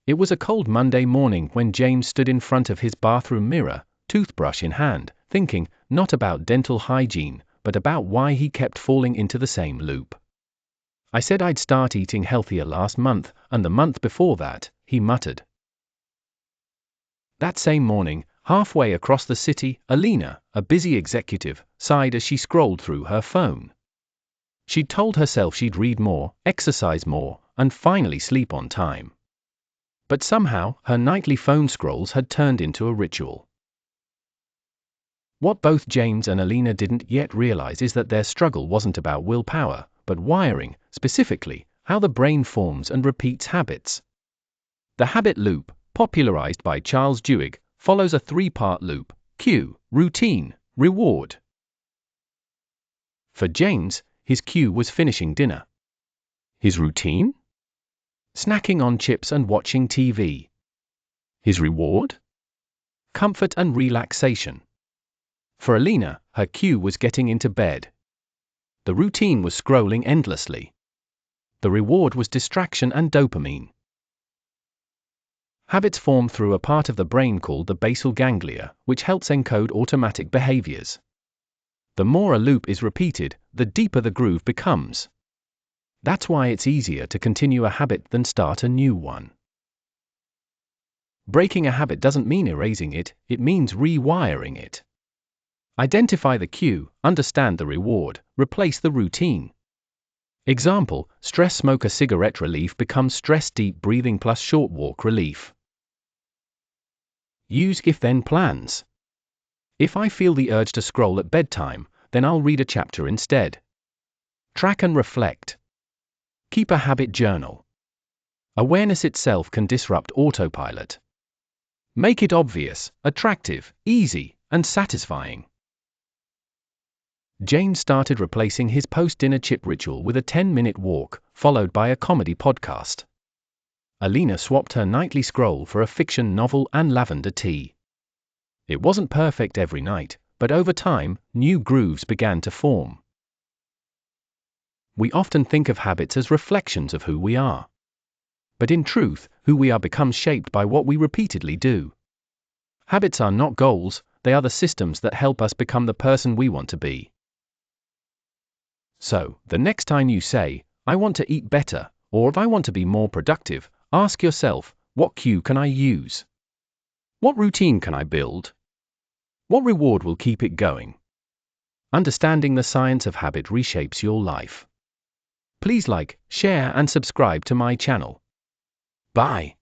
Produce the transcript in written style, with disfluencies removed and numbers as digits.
It was a cold Monday morning when James stood in front of his bathroom mirror, toothbrush in hand, thinking not about dental hygiene, but about why he kept falling into the same loop. "I said I'd start eating healthier last month, and the month before that," he muttered. That same morning, halfway across the city, Alina, a busy executive, sighed as she scrolled through her phone. She'd told herself she'd read more, exercise more, and finally sleep on time. But somehow, her nightly phone scrolls had turned into a ritual. What both James and Alina didn't yet realize is that their struggle wasn't about willpower, but wiring, specifically, how the brain forms and repeats habits. The habit loop, popularized by Charles Duhigg, follows a three-part loop: cue, routine, reward. For James, his cue was finishing dinner. His routine? Snacking on chips and watching TV. His reward? Comfort and relaxation. For Alina, her cue was getting into bed. The routine was scrolling endlessly. The reward was distraction and dopamine. Habits form through a part of the brain called the basal ganglia, which helps encode automatic behaviors. The more a loop is repeated, the deeper the groove becomes. That's why it's easier to continue a habit than start a new one. Breaking a habit doesn't mean erasing it, it means rewiring it. Identify the cue, understand the reward, replace the routine. Example: stress smoke a cigarette relief becomes stress deep breathing plus short walk relief. Use if-then plans. If I feel the urge to scroll at bedtime, then I'll read a chapter instead. Track and reflect. Keep a habit journal. Awareness itself can disrupt autopilot. Make it obvious, attractive, easy, and satisfying. James started replacing his post-dinner chip ritual with a 10-minute walk, followed by a comedy podcast. Alina swapped her nightly scroll for a fiction novel and lavender tea. It wasn't perfect every night, but over time, new grooves began to form. We often think of habits as reflections of who we are. But in truth, who we are becomes shaped by what we repeatedly do. Habits are not goals, they are the systems that help us become the person we want to be. So, the next time you say, "I want to eat better," or "I want to be more productive," ask yourself, what cue can I use? What routine can I build? What reward will keep it going? Understanding the science of habit reshapes your life. Please like, share, and subscribe to my channel. Bye.